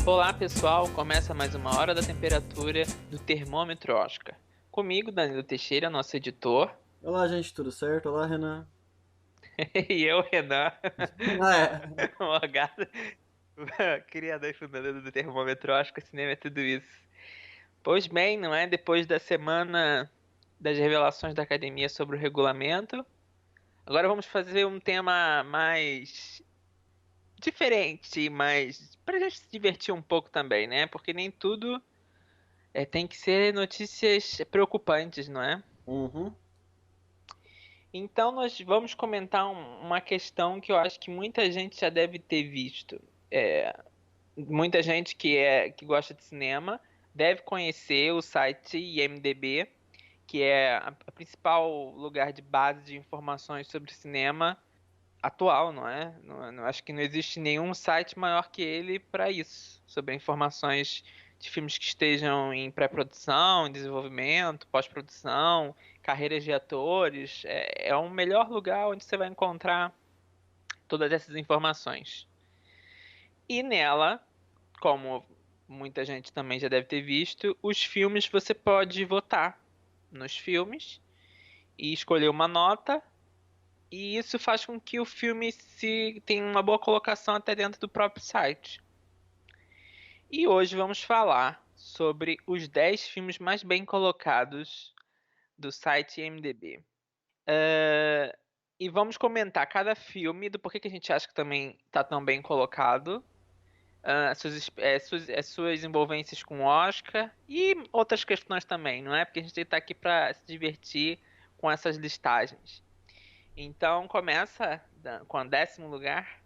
Olá pessoal, começa mais uma hora da temperatura do termômetro Oscar. Comigo, Danilo Teixeira, nosso editor, Olá, gente, tudo certo? Olá, Renan. e eu, Renan, Ah, é. Morgado, criador e fundador do termômetro Oscar, cinema é tudo isso. Pois bem, não é? Depois da semana das revelações da academia sobre o regulamento, agora vamos fazer um tema mais diferente, mas pra gente se divertir um pouco também, né? Porque nem tudo tem que ser notícias preocupantes, não é? Uhum. Então, nós vamos comentar uma questão que eu acho que muita gente já deve ter visto. Muita gente que gosta de cinema deve conhecer o site IMDb, que é a principal lugar de base de informações sobre cinema atual, não é? Acho que não existe nenhum site maior que ele para isso, sobre informações de filmes que estejam em pré-produção, em desenvolvimento, pós-produção, carreiras de atores. É o melhor lugar onde você vai encontrar todas essas informações. E nela, como muita gente também já deve ter visto, os filmes você pode votar nos filmes e escolher uma nota. E isso faz com que o filme se tenha uma boa colocação até dentro do próprio site. E hoje vamos falar sobre os 10 filmes mais bem colocados do site IMDb. E vamos comentar cada filme, do porquê que a gente acha que também está tão bem colocado, suas envolvências com o Oscar e outras questões também, não é? Porque a gente está aqui para se divertir com essas listagens. Então começa com o 10º lugar.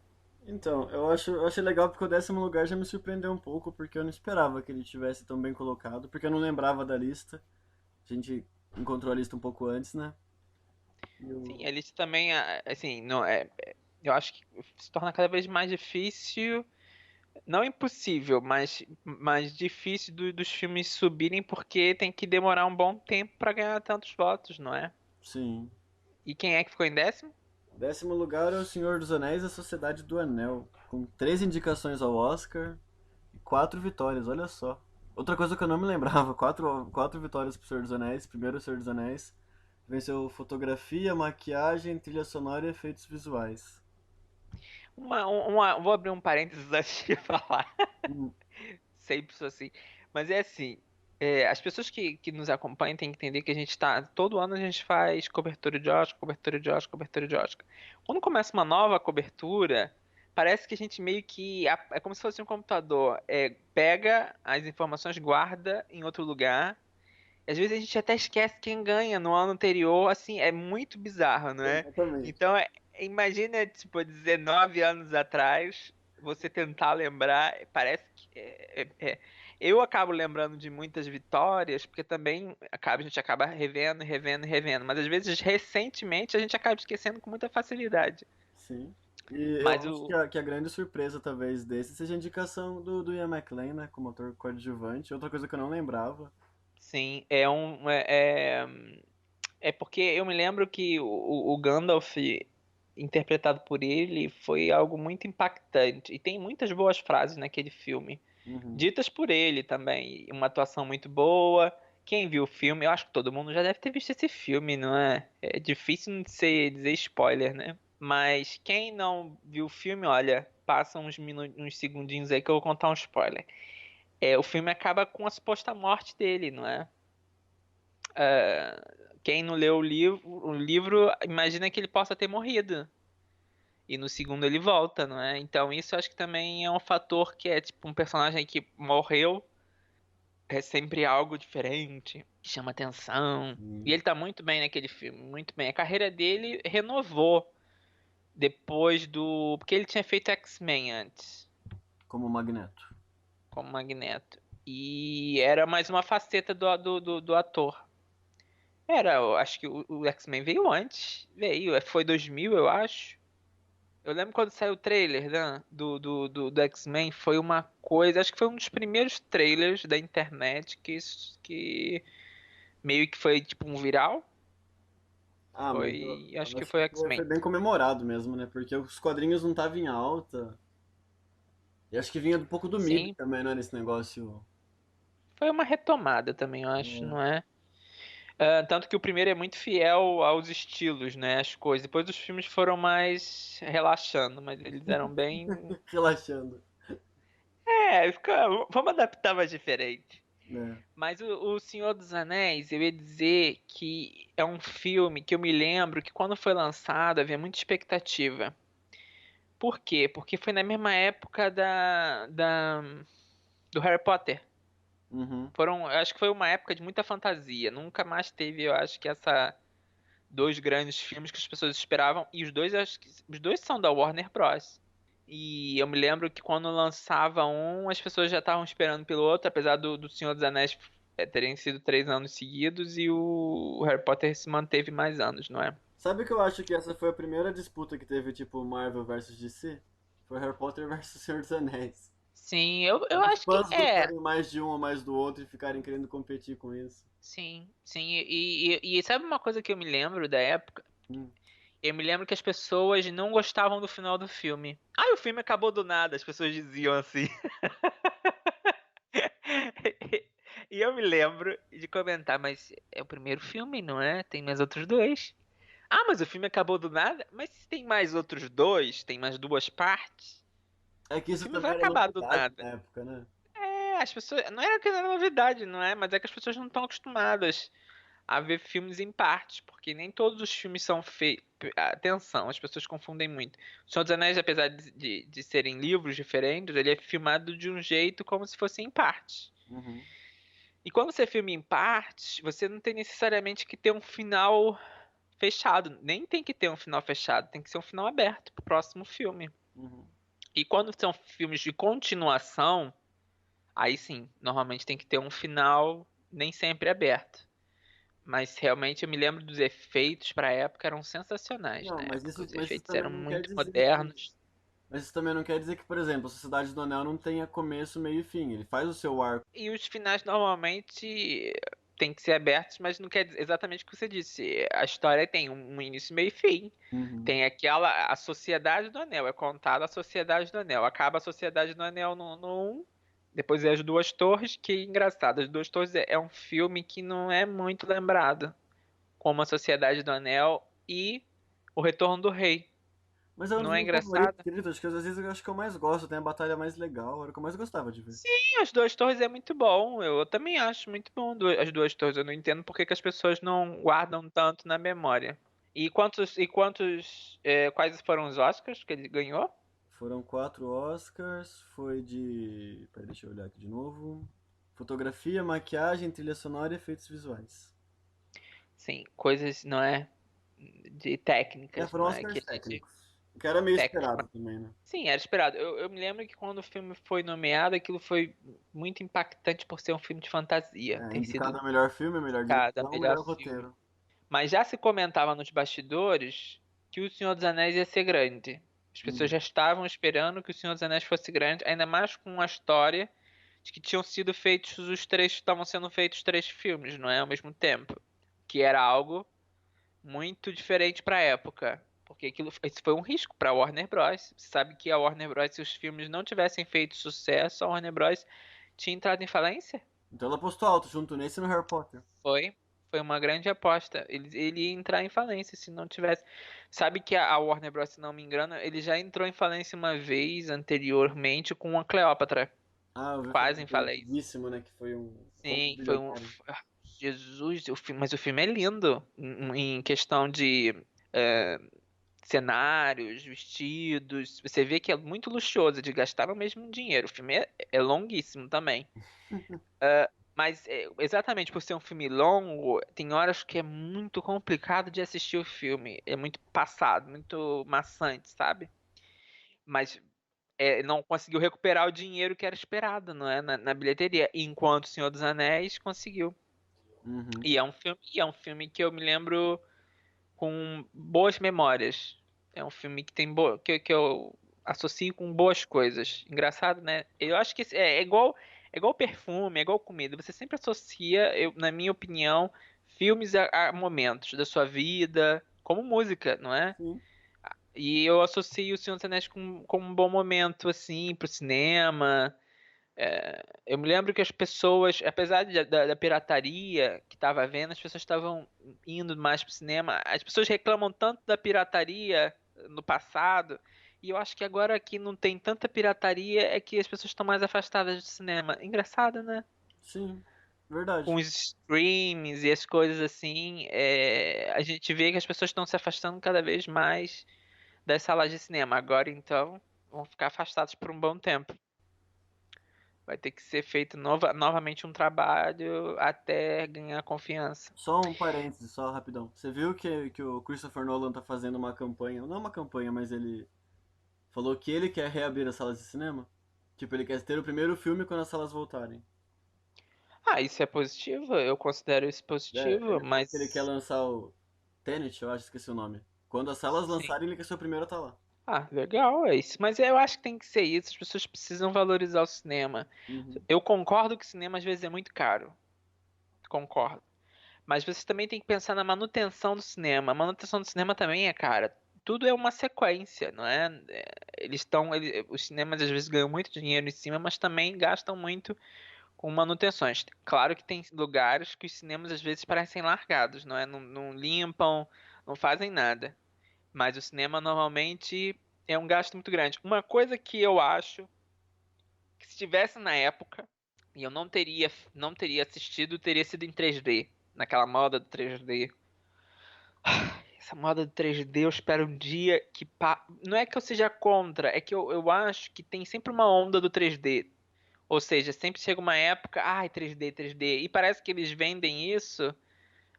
Então, eu achei legal porque o 10º lugar já me surpreendeu um pouco, porque eu não esperava que ele tivesse tão bem colocado, porque eu não lembrava da lista. A gente encontrou a lista um pouco antes, né? E Sim, o... a lista também, assim, não eu acho que se torna cada vez mais difícil, não impossível, mas mais difícil dos filmes subirem porque tem que demorar um bom tempo para ganhar tantos votos, não é? Sim. E quem é que ficou em 10º? 10º lugar é O Senhor dos Anéis e a Sociedade do Anel, com 3 indicações ao Oscar e 4 vitórias, olha só. Outra coisa que eu não me lembrava, quatro vitórias pro Senhor dos Anéis. Primeiro, O Senhor dos Anéis venceu fotografia, maquiagem, trilha sonora e efeitos visuais. Vou abrir um parênteses antes de falar. Hum. Sempre sou assim. Mas é assim, as pessoas que nos acompanham têm que entender que a gente tá. Todo ano a gente faz cobertura de Oscar, cobertura de Oscar, cobertura de Oscar. Quando começa uma nova cobertura, parece que a gente meio que. É como se fosse um computador. Pega as informações, guarda em outro lugar. Às vezes a gente até esquece quem ganha no ano anterior. Assim, é muito bizarro, não é? Exatamente. Então, imagina, tipo, 19 anos atrás, você tentar lembrar, parece que eu acabo lembrando de muitas vitórias, porque também a gente acaba revendo, revendo, revendo, mas às vezes recentemente a gente acaba esquecendo com muita facilidade. Sim. E eu Mas acho que o que a grande surpresa, talvez, desse seja a indicação do Ian McKellen, né, como ator coadjuvante. Outra coisa que eu não lembrava. sim, é porque eu me lembro que o Gandalf interpretado por ele foi algo muito impactante e tem muitas boas frases naquele filme. Uhum. Ditas por ele também. Uma atuação muito boa. Quem viu o filme, eu acho que todo mundo já deve ter visto esse filme, não é? É difícil de dizer spoiler, né? Mas quem não viu o filme, olha, passa uns segundinhos aí que eu vou contar um spoiler. O filme acaba com a suposta morte dele, não é? Quem não leu o livro, imagina que ele possa ter morrido. E no segundo ele volta, não é? Então isso eu acho que também é um fator que é tipo um personagem que morreu é sempre algo diferente, que chama atenção. E Sim. ele tá muito bem naquele filme, muito bem. A carreira dele renovou depois do. Porque ele tinha feito X-Men antes, Como Magneto. como Magneto. E era mais uma faceta do ator. Eu acho que o X-Men veio antes. Foi 2000, eu acho. Eu lembro quando saiu o trailer, né, do X-Men, foi uma coisa. Acho que foi um dos primeiros trailers da internet que meio que foi tipo um viral. Ah, mas Acho eu que acho foi que foi X-Men. bem comemorado mesmo, né? Porque os quadrinhos não estavam em alta. E acho que vinha um pouco do MIB Sim, também, né? Nesse negócio. foi uma retomada também, eu acho, É. não é? Tanto que o primeiro é muito fiel aos estilos, né? As coisas. Depois os filmes foram mais relaxando, mas eles eram bem. Relaxando. Vamos adaptar mais diferente. Né? Mas o Senhor dos Anéis, eu ia dizer que é um filme que eu me lembro que quando foi lançado havia muita expectativa. Por quê? Porque foi na mesma época do Harry Potter. Uhum. Eu acho que foi uma época de muita fantasia. Nunca mais teve, eu acho que essa dois grandes filmes que as pessoas esperavam. E os dois são da Warner Bros. E eu me lembro que quando lançava um, as pessoas já estavam esperando pelo outro, apesar do Senhor dos Anéis terem sido 3 anos seguidos e o Harry Potter se manteve mais anos, não é? Sabe que eu acho que essa foi a primeira disputa que teve, tipo, Marvel versus DC? Foi Harry Potter versus Senhor dos Anéis. Sim, eu Os acho que fãs é. gostarem mais de um ou mais do outro e ficarem querendo competir com isso. Sim, sim. E sabe uma coisa que eu me lembro da época? Hum. Eu me lembro que as pessoas não gostavam do final do filme. Ah, o filme acabou do nada, as pessoas diziam assim. E eu me lembro de comentar, mas é o primeiro filme, não é? Tem mais outros dois. Ah, mas o filme acabou do nada? Mas se tem mais outros dois, tem mais duas partes, É que o isso filme também vai era acabar do novidade nada. na época, né? As pessoas. Não era que era novidade, não é? Mas é que as pessoas não estão acostumadas a ver filmes em partes, porque nem todos os filmes são feitos. Atenção, as pessoas confundem muito. O Senhor dos Anéis, apesar de serem livros diferentes, ele é filmado de um jeito como se fosse em partes. Uhum. E quando você filma em partes, você não tem necessariamente que ter um final fechado. Nem tem que ter um final fechado, tem que ser um final aberto pro próximo filme. Uhum. E quando são filmes de continuação, aí sim, normalmente tem que ter um final nem sempre aberto. Mas realmente eu me lembro dos efeitos para a época eram sensacionais Não, na mas época. isso, Os mas isso efeitos também eram não quer muito dizer que. modernos. Mas isso também não quer dizer que, por exemplo, a Sociedade do Anel não tenha começo, meio e fim. Ele faz o seu arco. E os finais normalmente têm que ser abertos, mas não quer dizer exatamente o que você disse. A história tem um início, meio e fim. Uhum. Tem a Sociedade do Anel, é contada a Sociedade do Anel. Acaba a Sociedade do Anel no 1, depois é as Duas Torres, que é engraçado. As Duas Torres é um filme que não é muito lembrado, como a Sociedade do Anel e O Retorno do Rei. Mas é um dos Não é meus favoritos, engraçado? querido. Acho que às vezes eu acho que eu mais gosto. Tem a batalha mais legal. Era o que eu mais gostava de ver. Sim, as Duas Torres é muito bom. Eu também acho muito bom as Duas Torres. Eu não entendo por que que as pessoas não guardam tanto na memória. Quais foram os Oscars que ele ganhou? Foram 4 Oscars. Foi de. Peraí, deixa eu olhar aqui de novo. Fotografia, maquiagem, trilha sonora e efeitos visuais. Sim, coisas, não é? De É, técnicas, foram não é? Oscars Questão de técnicos. O que era meio técnica. esperado também, né? Sim, era esperado. Eu me lembro que quando o filme foi nomeado, aquilo foi muito impactante por ser um filme de fantasia. É, Ter indicado sido a melhor filme, a melhor indicado a direção, o melhor melhor filme. roteiro. Mas já se comentava nos bastidores que O Senhor dos Anéis ia ser grande. As pessoas Hum. já estavam esperando que O Senhor dos Anéis fosse grande, ainda mais com a história de que tinham sido feitos os três, estavam sendo feitos três filmes, não é, ao mesmo tempo, que era algo muito diferente para a época, porque isso foi um risco para a Warner Bros. Você sabe que a Warner Bros, se os filmes não tivessem feito sucesso, a Warner Bros tinha entrado em falência? Então ela postou alto junto nesse e no Harry Potter. Foi. Foi uma grande aposta. Ele ia entrar em falência se não tivesse. Sabe que a Warner Bros., se não me engano, ele já entrou em falência uma vez anteriormente com a Cleópatra. Ah, eu vi falar Quase em que foi falência. antiguíssimo, né? Que foi um combo Sim, foi um. bilionário. Jesus, mas o filme é lindo em questão de é, cenários, vestidos. Você vê que é muito luxuoso, de gastar o mesmo dinheiro. O filme é longuíssimo também. Mas exatamente por ser um filme longo, tem horas que é muito complicado de assistir o filme. É muito passado, muito maçante, sabe? Mas não conseguiu recuperar o dinheiro que era esperado, não é? Na bilheteria. Enquanto O Senhor dos Anéis conseguiu. Uhum. E é um filme que eu me lembro com boas memórias. É um filme que tem que eu associo com boas coisas. Engraçado, né? Eu acho que é igual perfume, é igual comida. Você sempre associa, na minha opinião, filmes a momentos da sua vida, como música, não é? Sim. E eu associo o Senhor dos Anéis com um bom momento, assim, pro cinema. Eu me lembro que as pessoas, apesar da pirataria que estava havendo, as pessoas estavam indo mais pro cinema. As pessoas reclamam tanto da pirataria no passado, e eu acho que agora que não tem tanta pirataria é que as pessoas estão mais afastadas do cinema. Engraçado, né? Sim, Com verdade. os streams e as coisas assim, a gente vê que as pessoas estão se afastando cada vez mais das salas de cinema. Agora, então, vão ficar afastados por um bom tempo. Vai ter que ser feito novamente um trabalho até ganhar confiança. Só um parêntese, só rapidão. Você viu que o Christopher Nolan tá fazendo uma campanha, não uma campanha, mas ele falou que ele quer reabrir as salas de cinema? Tipo, ele quer ter o primeiro filme quando as salas voltarem. Ah, isso é positivo, eu considero isso É, positivo, ele falou que ele quer mas lançar o Tenet, eu acho, esqueci o nome. Quando as salas sim. lançarem, ele quer ser o primeiro a estar lá. Ah, legal, é isso. Mas eu acho que tem que ser isso, as pessoas precisam valorizar o cinema. Uhum. Eu concordo que o cinema às vezes é muito caro, concordo. Mas você também tem que pensar na manutenção do cinema. A manutenção do cinema também é cara. Tudo é uma sequência, não é? Os cinemas às vezes ganham muito dinheiro em cima, mas também gastam muito com manutenções. Claro que tem lugares que os cinemas às vezes parecem largados, não é? Não limpam, não fazem nada. Mas o cinema normalmente é um gasto muito grande. Uma coisa que eu acho que se estivesse na época e eu não teria assistido, teria sido em 3D, naquela moda do 3D. Essa moda do 3D, eu espero um dia que não é que eu seja contra, é que eu acho que tem sempre uma onda do 3D. Ou seja, sempre chega uma época, ai, 3D, 3D, e parece que eles vendem isso,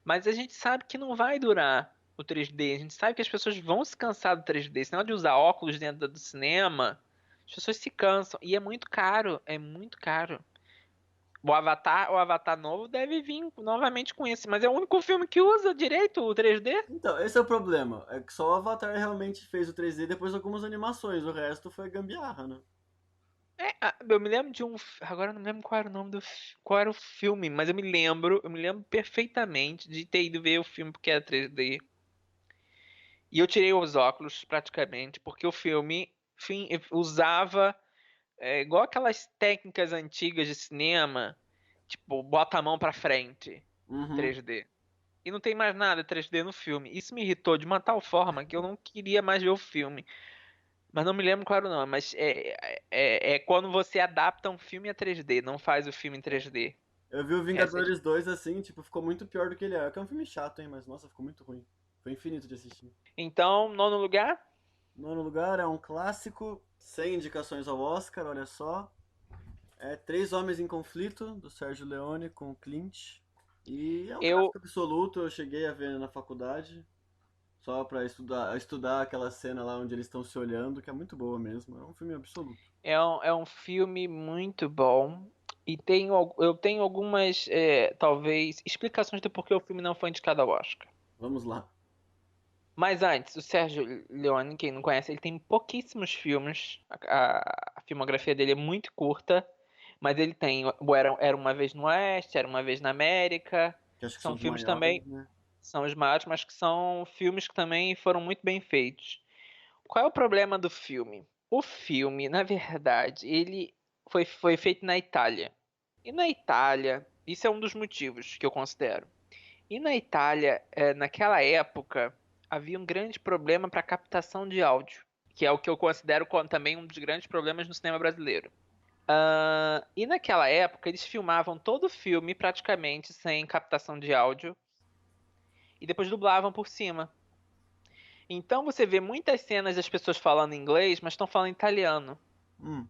mas a gente sabe que não vai durar o 3D. A gente sabe que as pessoas vão se cansar do 3D. Senão de usar óculos dentro do cinema, as pessoas se cansam. E é muito caro, é muito caro. O Avatar novo deve vir novamente com esse, mas é o único filme que usa direito o 3D. Então, esse é o problema. É que só o Avatar realmente fez o 3D depois de algumas animações. O resto foi gambiarra, né? Eu me lembro de agora eu não me lembro qual era o nome qual era o filme, mas eu me lembro perfeitamente de ter ido ver o filme porque era 3D. E eu tirei os óculos praticamente, porque o filme, enfim, usava igual aquelas técnicas antigas de cinema, tipo, bota a mão pra frente, Uhum. 3D. E não tem mais nada 3D no filme. Isso me irritou de uma tal forma que eu não queria mais ver o filme. Mas não me lembro qual era o nome, mas é quando você adapta um filme a 3D, não faz o filme em 3D. Eu vi o Essa é Vingadores 2 assim, tipo, ficou muito pior do que ele é. Que é um filme chato, hein? Mas nossa, ficou muito ruim. Foi infinito de assistir. Então, nono lugar, Nono lugar é um clássico, sem indicações ao Oscar, olha só. É Três Homens em Conflito, do Sérgio Leone com o Clint. E é um eu clássico absoluto, eu cheguei a ver na faculdade, só pra estudar aquela cena lá onde eles estão se olhando, que é muito boa mesmo. É um filme absoluto. é um filme muito bom. E eu tenho algumas, talvez, explicações do porquê o filme não foi indicado ao Oscar. Vamos lá. Mas antes, o Sérgio Leone, quem não conhece, ele tem pouquíssimos filmes. A filmografia dele é muito curta, mas ele tem Era Uma Vez no Oeste, Era Uma Vez na América. Que acho que são São os filmes maiores, também, né? são os maiores, mas que são filmes que também foram muito bem feitos. Qual é o problema do filme? O filme, na verdade, ele foi feito na Itália. E na Itália, isso é um dos motivos que eu considero. E na Itália, naquela época, havia um grande problema para captação de áudio, que é o que eu considero também um dos grandes problemas no cinema brasileiro. E naquela época, eles filmavam todo o filme praticamente sem captação de áudio e depois dublavam por cima. Então você vê muitas cenas das pessoas falando inglês, mas estão falando italiano. Hum,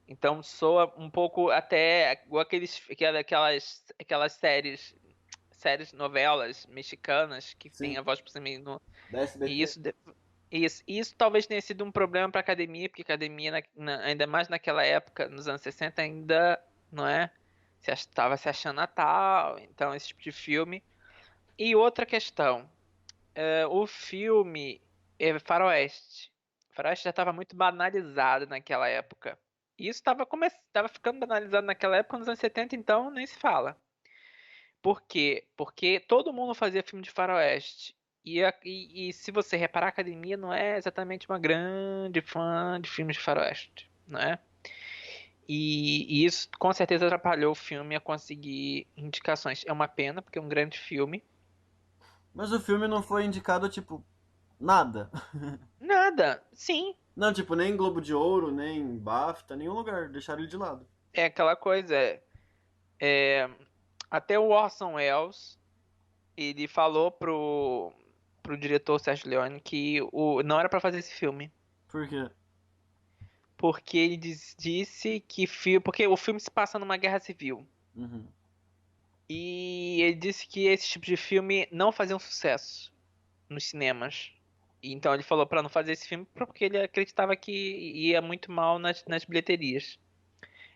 Então soa um pouco até igual aquelas séries novelas mexicanas que tem sim. a voz por cima Da e SBT. isso talvez tenha sido um problema para academia, porque a academia ainda mais naquela época, nos anos 60 ainda, não é, estava se achando Natal, então esse tipo de filme. E outra questão, o filme é faroeste. Faroeste já estava muito banalizado naquela época. E isso estava ficando banalizado naquela época, nos anos 70, então nem se fala. Por quê? Porque todo mundo fazia filme de faroeste. E se você reparar, a academia não é exatamente uma grande fã de filmes de faroeste, não é? E isso com certeza atrapalhou o filme a conseguir indicações. É uma pena, porque é um grande filme. Mas o filme não foi indicado, tipo, nada. Nada, sim, Não, tipo, nem Globo de Ouro, nem BAFTA, nenhum lugar. Deixaram ele de lado. é aquela coisa. É, até o Orson Welles, ele falou pro diretor Sergio Leone que não era pra fazer esse filme. Por quê? Porque ele disse que porque o filme se passa numa guerra civil. Uhum. E ele disse que esse tipo de filme não fazia um sucesso nos cinemas. E então ele falou pra não fazer esse filme porque ele acreditava que ia muito mal nas bilheterias.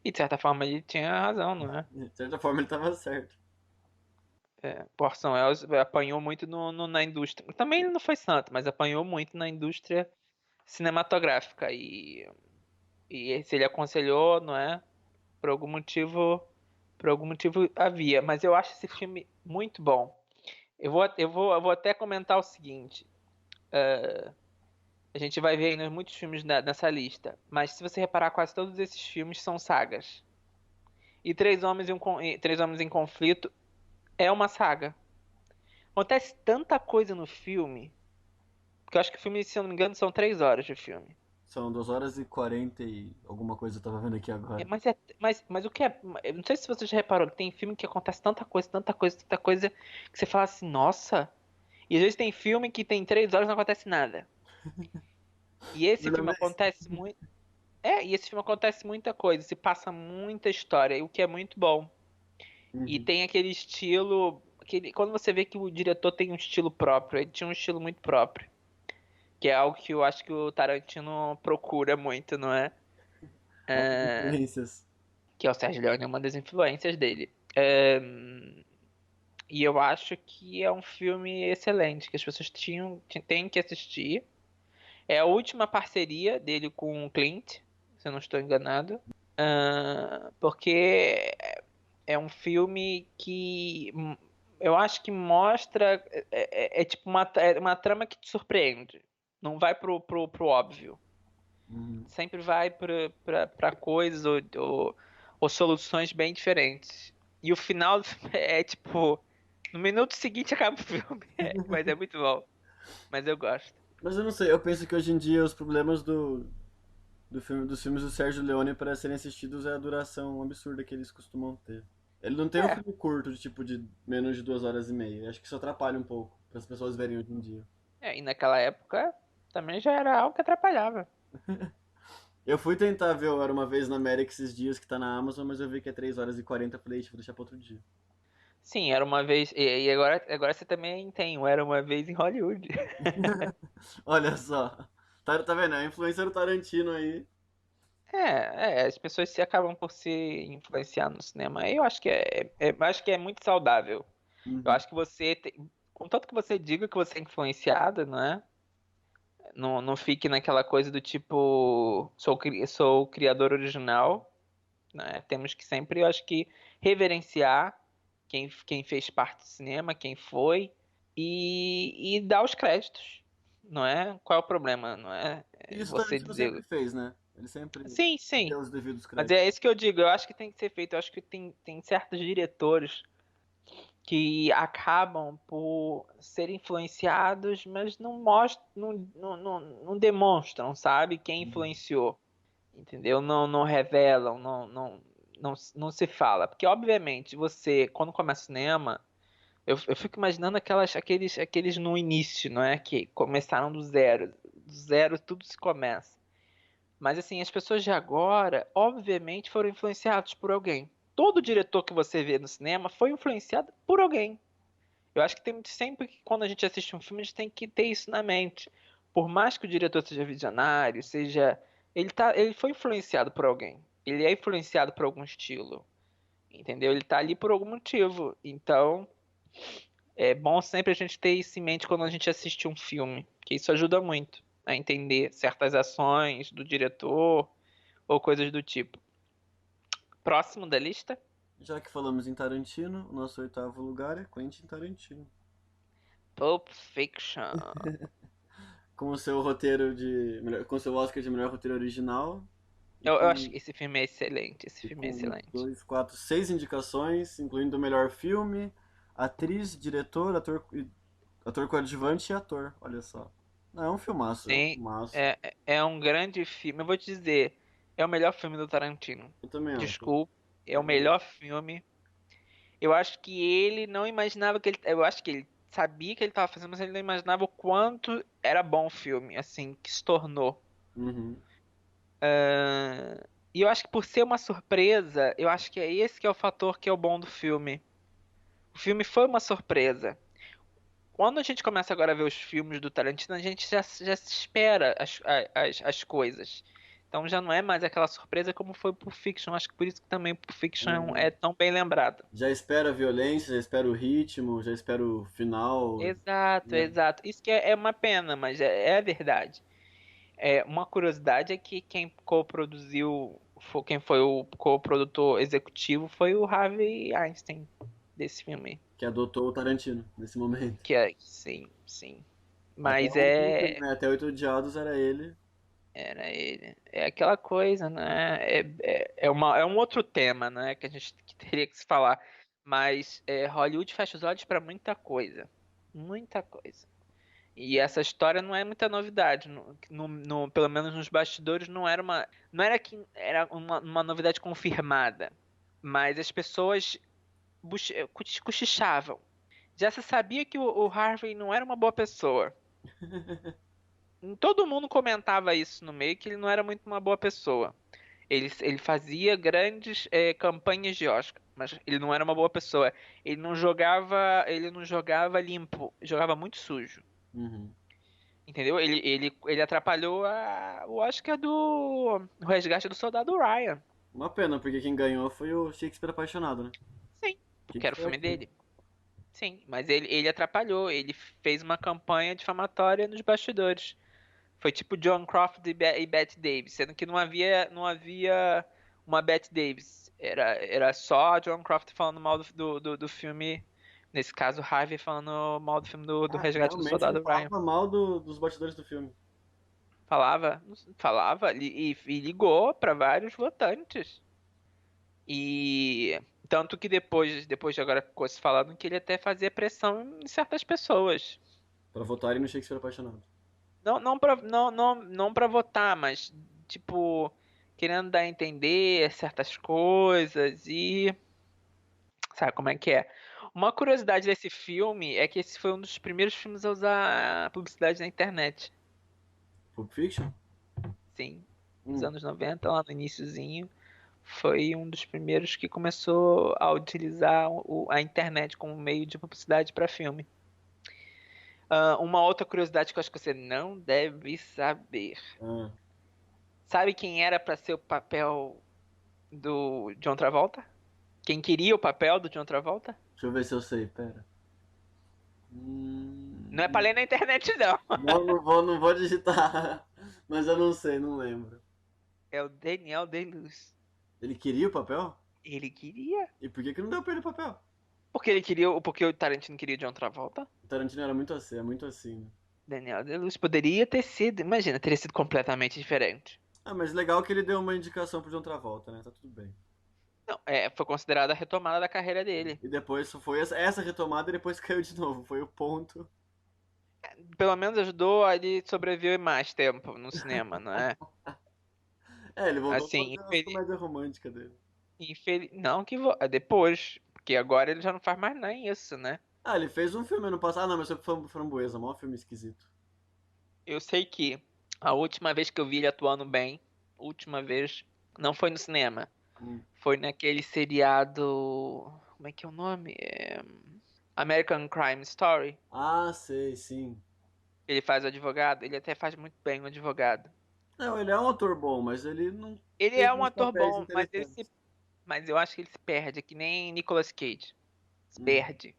E de certa forma ele tinha razão, não é? De certa forma ele tava certo. O Orson Welles apanhou muito na indústria. Também ele não foi santo, mas apanhou muito na indústria cinematográfica. E se ele aconselhou, não é? Por algum motivo, por algum motivo havia. Mas eu acho esse filme muito bom. Eu vou até comentar o seguinte. A gente vai ver ainda muitos filmes nessa lista. Mas se você reparar, quase todos esses filmes são sagas. E Três Homens em Conflito é uma saga. Acontece tanta coisa no filme. Porque eu acho que o filme, se eu não me engano, são 3 horas de filme. São 2 horas e 40 e alguma coisa eu tava vendo aqui É, agora. mas o que é. Eu não sei se você já reparou que tem filme que acontece tanta coisa, tanta coisa, tanta coisa, que você fala assim, nossa. E às vezes tem filme que tem 3 horas e não acontece nada. E esse Toda filme vez. acontece muito. E esse filme acontece muita coisa, se passa muita história, o que é muito bom. E Uhum. tem aquele estilo. Quando você vê que o diretor tem um estilo próprio, ele tinha um estilo muito próprio. Que é algo que eu acho que o Tarantino procura muito, não é? Altas influências. Que é o Sergio Leone, é uma das influências dele. É, e eu acho que é um filme excelente, que as pessoas têm que assistir. É a última parceria dele com o Clint, se eu não estou enganado. Porque é um filme que eu acho que mostra. É tipo uma trama que te surpreende. Não vai pro óbvio. Uhum. Sempre vai pra coisas ou soluções bem diferentes. E o final é tipo. No minuto seguinte acaba o filme. Mas é muito bom. Mas eu gosto. Mas eu não sei, eu penso que hoje em dia os problemas dos filmes do Sérgio Leone para serem assistidos é a duração absurda que eles costumam ter. Ele não tem um É, filme curto, de tipo de menos de 2 horas e meia. Eu acho que isso atrapalha um pouco para as pessoas verem hoje em dia. e naquela época também já era algo que atrapalhava. Eu fui tentar ver o Era Uma Vez na América esses dias que tá na Amazon, mas eu vi que é 3 horas e 40. Falei, "Ixi, vou deixar pra outro dia." Sim, era uma vez. E agora você também tem o Era uma vez em Hollywood. Olha só. Tá vendo? É a influência do Tarantino aí. As pessoas se acabam por se influenciar no cinema. Eu acho que acho que é muito saudável. Eu Uhum. acho que contanto que você diga que você é influenciado, não é? Não fique naquela coisa do tipo, sou o criador original, né? Temos que sempre, eu acho que, reverenciar quem fez parte do cinema, quem foi, e dar os créditos, não é? Qual é o problema, não é? E isso o Você Tarantino sempre dizer. fez, né? Ele sempre Sim, sim. deu os devidos Mas créditos. é isso que eu digo, eu acho que tem que ser feito. Eu acho que tem certos diretores que acabam por ser influenciados, mas não mostram, não demonstram, sabe, quem Uhum. influenciou, entendeu? Não revelam, não se fala. Porque, obviamente, você, quando começa o cinema, eu fico imaginando aqueles no início, não é? Que começaram do zero. Do zero tudo se começa. Mas assim, as pessoas de agora, obviamente, foram influenciados por alguém. Todo diretor que você vê no cinema foi influenciado por alguém. Eu acho que tem sempre que quando a gente assiste um filme, a gente tem que ter isso na mente. Por mais que o diretor seja visionário, ele foi influenciado por alguém. Ele é influenciado por algum estilo, entendeu? Ele tá ali por algum motivo. Então, é bom sempre a gente ter isso em mente quando a gente assiste um filme, que isso ajuda muito a entender certas ações do diretor ou coisas do tipo. Próximo da lista, Já que falamos em Tarantino, o nosso oitavo lugar é Quentin Tarantino. Pulp Fiction. Com o seu roteiro de. Com o seu Oscar de melhor roteiro original. E Eu acho com, que esse filme é excelente. Esse e filme é com excelente. dois, quatro, seis indicações, incluindo o melhor filme, atriz, diretor, ator coadjuvante e ator. Olha só. Não, é um filmaço, é um Sim, filmaço. é um grande filme. Eu vou te dizer, é o melhor filme do Tarantino. Eu também acho. Desculpe, é o Também acho. melhor filme. Eu acho que ele não imaginava que ele. Eu acho que ele sabia que ele estava fazendo, mas ele não imaginava o quanto era bom o filme, assim, que se tornou. Uhum. E eu acho que por ser uma surpresa, eu acho que é esse que é o fator que é o bom do filme. O filme foi uma surpresa. Quando a gente começa agora a ver os filmes do Tarantino, a gente já se espera as coisas. Então já não é mais aquela surpresa como foi o Pulp Fiction. Acho que por isso que também o Pulp Fiction é tão bem lembrado. Já espera a violência, já espera o ritmo, já espera o final, Exato, né? exato. Isso que é uma pena, mas é a verdade. Uma curiosidade é que quem co-produziu, quem foi o co-produtor executivo foi o Harvey Einstein desse filme. Que adotou o Tarantino nesse momento. Sim, sim. Até Mas um tempo, né? Até Oito Odiados era ele. era ele. É aquela coisa, né? É um outro tema, né? Que a gente que teria que se falar. Mas Hollywood fecha os olhos para muita coisa. Muita coisa. E essa história não é muita novidade. Pelo menos nos bastidores não era que era uma novidade confirmada. Mas as pessoas cochichavam. Já se sabia que o Harvey não era uma boa pessoa. Todo mundo comentava isso no meio, que ele não era muito uma boa pessoa. Ele fazia grandes campanhas de Oscar, mas ele não era uma boa pessoa. Ele não jogava limpo, jogava muito sujo. Uhum. Entendeu? Ele atrapalhou o Oscar do o Resgate do Soldado Ryan. Uma pena, porque quem ganhou foi o Shakespeare Apaixonado, né? Sim, O que porque que era o foi filme aquilo? dele. Sim, mas ele atrapalhou. Ele fez uma campanha difamatória nos bastidores. Foi tipo John Crawford e Bette Davis, sendo que não havia uma Bette Davis. Era só John Crawford falando mal do filme. Nesse caso, Harvey falando mal do filme do Ah, Resgate do realmente ele Soldado Ryan. falava mal dos bastidores do filme. Falava, falava e ligou para vários votantes. E tanto que depois de agora ficou se falando que ele até fazia pressão em certas pessoas. Pra votarem no Shakespeare Apaixonado. Não para votar, mas tipo querendo dar a entender certas coisas e sabe como é que é? Uma curiosidade desse filme é que esse foi um dos primeiros filmes a usar publicidade na internet. Pulp Fiction? Sim, nos Hum. anos 90, lá no iniciozinho, foi um dos primeiros que começou a utilizar a internet como meio de publicidade para filme. Uma outra curiosidade que eu acho que você não deve saber. Ah, Sabe quem era para ser o papel do John Travolta? Quem queria o papel do John Travolta? deixa eu ver se eu sei, pera. Não é pra ler na internet, não. Não vou digitar. Mas eu não sei, não lembro. É o Daniel Day-Lewis. Ele queria o papel? Ele queria. E por que que não deu pra ele o papel? Porque o Tarantino queria o John Travolta. O Tarantino era muito assim, é muito assim, né? Daniel Day-Lewis poderia ter sido, imagina, teria sido completamente diferente. Ah, mas legal que ele deu uma indicação pro John Travolta, né? Tá tudo bem. Não, foi considerada a retomada da carreira dele. E depois foi essa retomada e depois caiu de novo. Foi o ponto. Pelo menos ajudou a ele sobreviver mais tempo no cinema, não é? É, ele voltou a Assim, fazer as comédias românticas dele. não que depois, porque agora ele já não faz mais nem isso, né? Ah, ele fez um filme ano passado. Ah, não, mas foi Framboesa, maior filme esquisito. Eu sei que a última vez que eu vi ele atuando bem, última vez, não foi no cinema. Hum. Foi naquele seriado. Como é que é o nome? American Crime Story. Ah, sei, sim. Ele faz o advogado, ele até faz muito bem o advogado. Não, ele é um ator bom, mas ele não Ele fez é um uns ator papéis bom, interessantes. mas eu acho que ele se perde, é que nem Nicolas Cage. Se Hum. perde.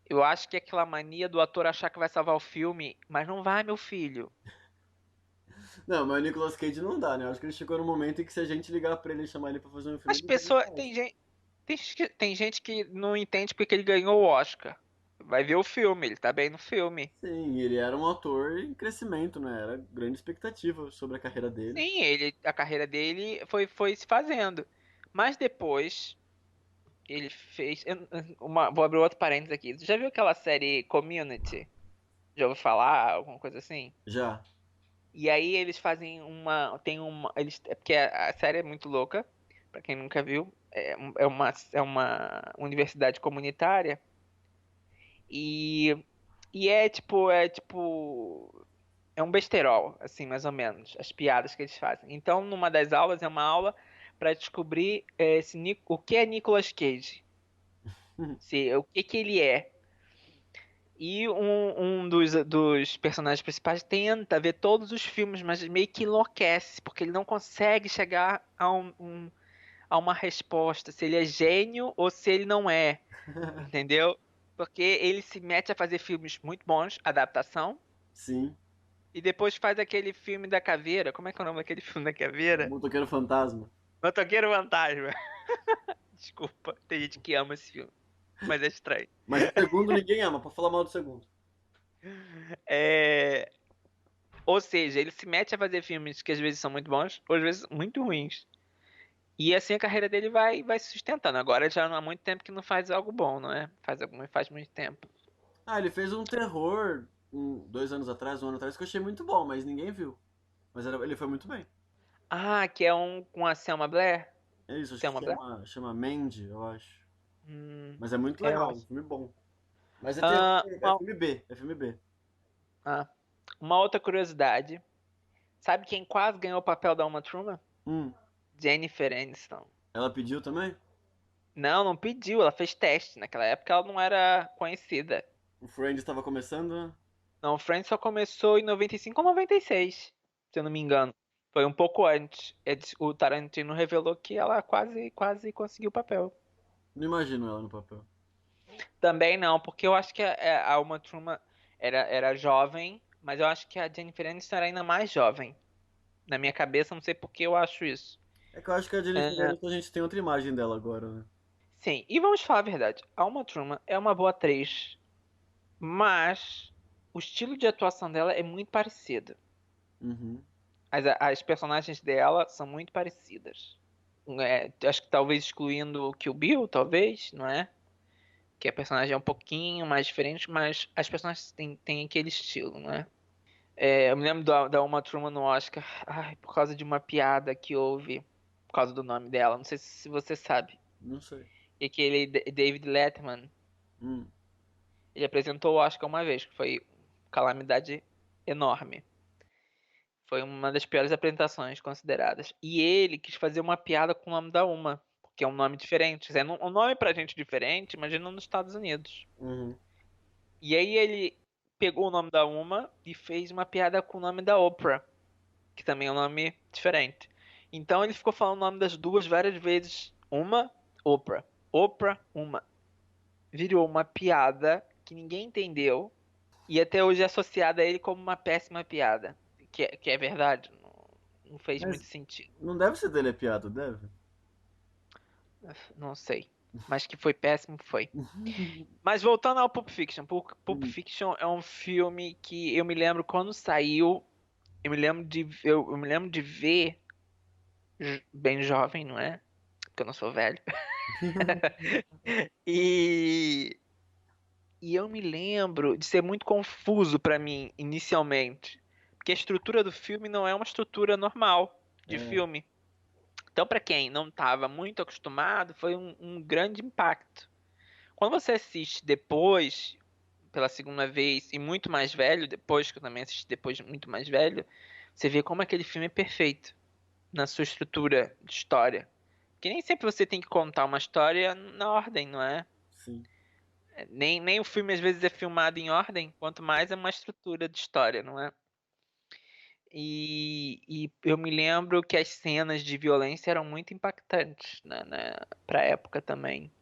Eu acho que é aquela mania do ator achar que vai salvar o filme, mas não vai, meu filho. Não, mas o Nicolas Cage não dá, né? Eu acho que ele chegou no momento em que se a gente ligar pra ele e chamar ele pra fazer um filme, As ele pessoas. faz. Tem gente que não entende porque que ele ganhou o Oscar. Vai ver o filme, ele tá bem no filme. Sim, ele era um ator em crescimento, né? Era grande expectativa sobre a carreira dele. Sim, a carreira dele foi se fazendo. Mas depois, ele fez. Vou abrir outro parênteses aqui. Você já viu aquela série Community? Já ouviu falar? Alguma coisa assim? Já. E aí eles fazem uma. Tem uma. É porque a série é muito louca, pra quem nunca viu. É uma universidade comunitária. E, e é tipo. É um besterol, assim, mais ou menos, as piadas que eles fazem. Então, numa das aulas, é uma aula para descobrir o que é Nicolas Cage, o que que ele é. E um dos personagens principais tenta ver todos os filmes, mas meio que enlouquece, porque ele não consegue chegar a uma resposta, se ele é gênio ou se ele não é, entendeu? Porque ele se mete a fazer filmes muito bons, adaptação, Sim. e depois faz aquele filme da caveira. Como é que é o nome daquele filme da caveira? Motoqueiro Fantasma. Motoqueiro Fantasma. Desculpa, tem gente que ama esse filme, mas é estranho. Mas o segundo ninguém ama, pra falar mal do segundo. É... Ou seja, ele se mete a fazer filmes que às vezes são muito bons, ou às vezes muito ruins. E assim a carreira dele vai se sustentando. Agora já não há muito tempo que não faz algo bom, não é? Faz muito tempo. Ah, ele fez um terror 2 anos atrás, um ano atrás, que eu achei muito bom, mas ninguém viu. Mas ele foi muito bem. Ah, que é um com a Selma Blair? É isso, acho que Selma Blair? chama Mandy, eu acho. Hum, Mas é muito eu legal, um acho. filme bom. Mas é terror, Ah, é filme B, é filme B. ah, uma outra curiosidade. Sabe quem quase ganhou o papel da Uma Thurman? Hum, Jennifer Aniston. ela pediu também? Não, não pediu, ela fez teste. Naquela época ela não era conhecida. O Friends estava começando, né? Não, Friends só começou em 95 ou 96, se eu não me engano. Foi um pouco antes. O Tarantino revelou que ela quase conseguiu o papel. Não imagino ela no papel. Também não, porque eu acho que a Uma Thurman era jovem, mas eu acho que a Jennifer Aniston era ainda mais jovem. Na minha cabeça, não sei por que eu acho isso. É que eu acho que a Jennifer É, Aniston a gente tem outra imagem dela agora, né? sim, e vamos falar a verdade. A Uma Thurman é uma boa atriz, mas o estilo de atuação dela é muito parecido. Uhum. As personagens dela são muito parecidas. Acho que talvez excluindo o Kill Bill, talvez, não é? Que a personagem é um pouquinho mais diferente, mas as personagens têm aquele estilo, não é? Eu me lembro da Uma Thurman no Oscar, ai, por causa de uma piada que houve, por causa do nome dela, não sei se você sabe. Não sei. E aquele David Letterman, Hum. ele apresentou o Oscar uma vez, que foi calamidade enorme. Foi uma das piores apresentações consideradas. E ele quis fazer uma piada com o nome da Uma, porque é um nome diferente. É um nome pra gente diferente, imagina nos Estados Unidos. Uhum. E aí ele pegou o nome da Uma e fez uma piada com o nome da Oprah, que também é um nome diferente. Então ele ficou falando o nome das duas várias vezes. Uma, Oprah. Oprah, Uma. Virou uma piada que ninguém entendeu e até hoje é associada a ele como uma péssima piada. Que é verdade, não fez muito Mas sentido. não deve ser dele a piada, deve? Não sei. Mas que foi péssimo, foi. Mas voltando ao Pulp Fiction. Pulp Hum. Fiction é um filme que eu me lembro quando saiu. Eu me lembro de ver bem jovem, não é? Porque eu não sou velho. E, e eu me lembro de ser muito confuso pra mim inicialmente. Porque a estrutura do filme não é uma estrutura normal de É, filme. Então, pra quem não estava muito acostumado, foi um grande impacto. Quando você assiste depois, pela segunda vez, e muito mais velho, depois que eu também assisti depois muito mais velho, você vê como aquele filme é perfeito na sua estrutura de história. Porque nem sempre você tem que contar uma história na ordem, não é? sim. Nem o filme às vezes é filmado em ordem, quanto mais é uma estrutura de história, não é? E eu me lembro que as cenas de violência eram muito impactantes pra época também,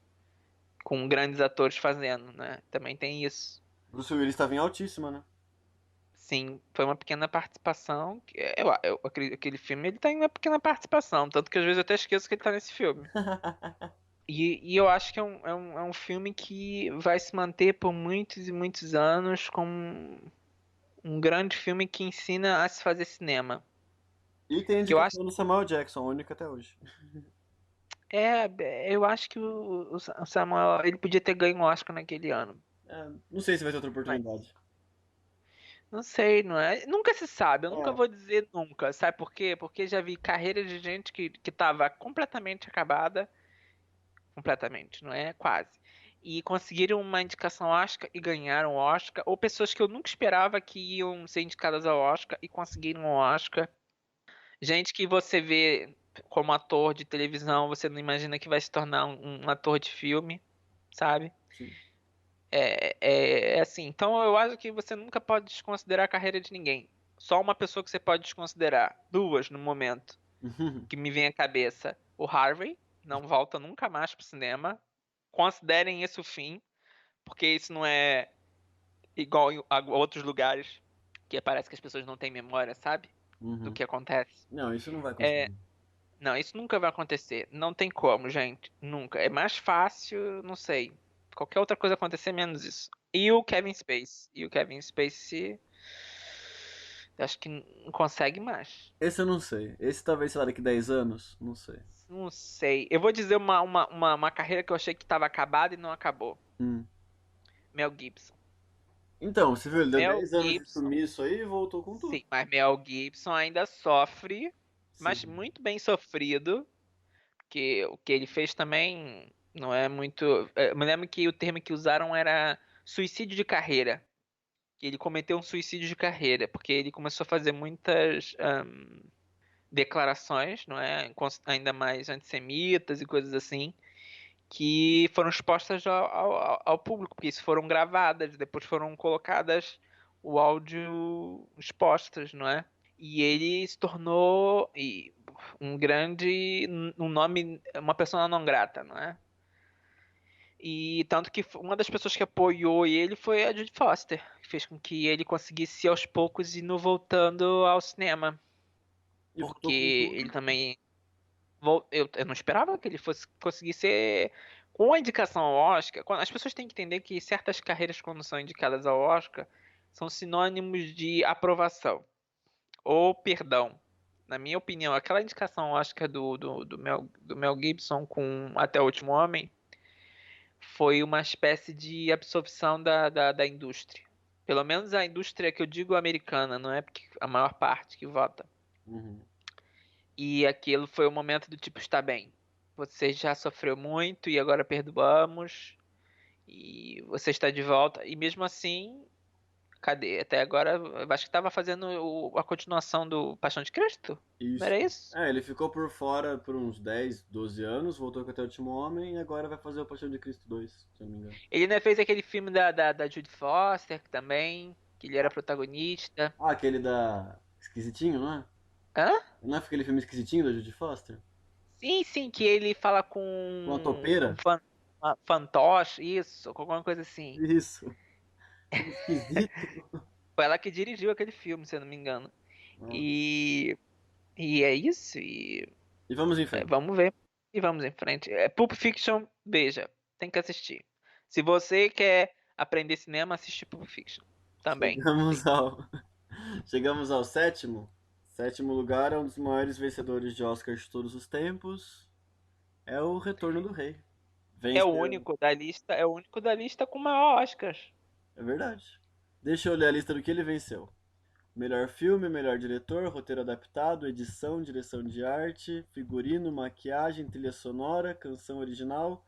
com grandes atores fazendo, né? Também tem isso. Bruce Willis estava em altíssima, né? Sim, foi uma pequena participação. Eu acredito que aquele filme ele tem uma pequena participação, tanto que às vezes eu até esqueço que ele tá nesse filme. E eu acho que é um filme que vai se manter por muitos e muitos anos como um grande filme que ensina a se fazer cinema. E tem a Que eu acho, indicação do Samuel Jackson, única até hoje. eu acho que o Samuel, ele podia ter ganho um Oscar naquele ano. É, não sei se vai ter outra Mas oportunidade. não sei, não é? Nunca se sabe, eu nunca É. vou dizer nunca. Sabe por quê? Porque já vi carreiras de gente que tava completamente acabada, completamente, não é? Quase. E conseguiram uma indicação ao Oscar e ganharam o Oscar, ou pessoas que eu nunca esperava que iam ser indicadas ao Oscar e conseguiram o Oscar. Gente que você vê como ator de televisão, você não imagina que vai se tornar um ator de filme, sabe? Sim. É assim. Então eu acho que você nunca pode desconsiderar a carreira de ninguém. Só uma pessoa que você pode desconsiderar. Duas no momento que me vem à cabeça. O Harvey não volta nunca mais pro cinema. Considerem esse o fim, porque isso não é igual a outros lugares que parece que as pessoas não têm memória, sabe? Do Uhum. que acontece. Não, isso não vai É, conseguir. não, isso nunca vai acontecer. Não tem como, gente. Nunca. É mais fácil, não sei. Qualquer outra coisa acontecer menos isso. E o Kevin Spacey. E o Kevin Spacey. Acho que não consegue mais. Esse eu não sei. Esse talvez, sei lá, daqui 10 anos? Não sei. Não sei. Eu vou dizer uma carreira que eu achei que estava acabada e não acabou. Hum. Mel Gibson. Então, você viu, ele deu Mel 10 anos de Gibson. sumiço aí e voltou com tudo. Sim, mas Mel Gibson ainda sofre, mas Sim. muito bem sofrido. Que o que ele fez também não é muito. Eu me lembro que o termo que usaram era suicídio de carreira. Que ele cometeu um suicídio de carreira, porque ele começou a fazer muitas declarações, não é? Ainda mais antissemitas e coisas assim, que foram expostas ao público, porque isso foram gravadas, depois foram colocadas o áudio expostas, não é? E ele se tornou um nome, uma pessoa não grata, não é? E tanto que uma das pessoas que apoiou ele foi a Judy Foster, que fez com que ele conseguisse aos poucos ir no voltando ao cinema, E voltou com porque ele tudo. também eu não esperava que ele fosse conseguir ser com a indicação ao Oscar. As pessoas têm que entender que certas carreiras quando são indicadas ao Oscar são sinônimos de aprovação ou perdão. Na minha opinião, aquela indicação ao Oscar do Mel Gibson com Até o Último Homem foi uma espécie de absorção da indústria. Pelo menos a indústria que eu digo americana, não é porque a maior parte que vota. Uhum. E aquilo foi o momento do tipo, está bem. Você já sofreu muito e agora perdoamos. E você está de volta. E mesmo assim, cadê? Até agora, eu acho que estava fazendo a continuação do Paixão de Cristo. Não era Isso. isso? É, ele ficou por fora por uns 10, 12 anos, voltou com Até o Último Homem e agora vai fazer o Paixão de Cristo 2, se eu não me engano. Ele ainda fez aquele filme da Judy Foster também, que ele era protagonista. Ah, aquele da Esquisitinho, não é? Hã? Não é aquele filme Esquisitinho da Judy Foster? Sim, sim, que ele fala com Com a um topeira? fantoche, isso, alguma coisa assim. Isso. Filme esquisito. Foi ela que dirigiu aquele filme, se eu não me engano. Ah. E, e é isso, E vamos em frente. vamos ver. E vamos em frente. Pulp Fiction, veja, tem que assistir. Se você quer aprender cinema, assiste Pulp Fiction. Também. Sim. Chegamos ao, chegamos ao sétimo. Sétimo lugar é um dos maiores vencedores de Oscar de todos os tempos. É o Retorno do Rei. Venceu. É o único da lista com maior Oscars. É verdade. Deixa eu ler a lista do que ele venceu. Melhor filme, melhor diretor, roteiro adaptado, edição, direção de arte, figurino, maquiagem, trilha sonora, canção original,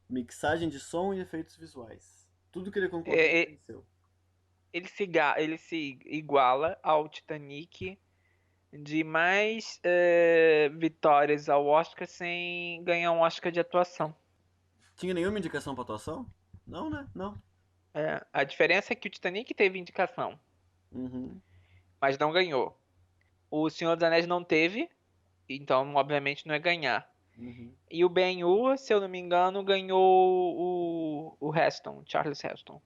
mixagem de som e efeitos visuais. Tudo que ele concorreu, ele É, venceu. ele se iguala ao Titanic de mais vitórias ao Oscar sem ganhar um Oscar de atuação. Tinha nenhuma indicação pra atuação? Não, né? Não. A diferença é que o Titanic teve indicação, Uhum. mas não ganhou. O Senhor dos Anéis não teve, então obviamente não é ganhar. Uhum. E o Ben-Hur, se eu não me engano, ganhou o Heston, Charles Heston,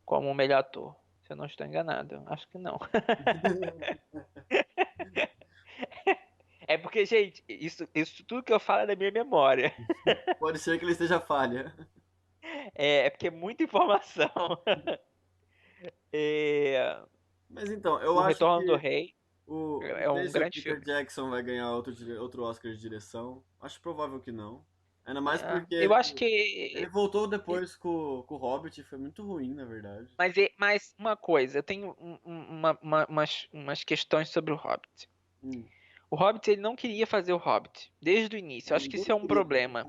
como o melhor ator. Se eu não estou enganado, acho que não. É porque, gente, isso tudo que eu falo é da minha memória. Pode ser que ele esteja falha. É porque é muita informação. É, Mas então, eu o acho Retorno do que Rei não é sei um se o grande Peter filme. Jackson vai ganhar outro Oscar de direção. Acho provável que não. Ainda mais porque Eu acho ele que. voltou depois com o Hobbit, foi muito ruim, na verdade. Mas uma coisa, eu tenho umas questões sobre o Hobbit. Hum. O Hobbit, ele não queria fazer o Hobbit desde o início. Eu acho que Ninguém isso é um queria. problema.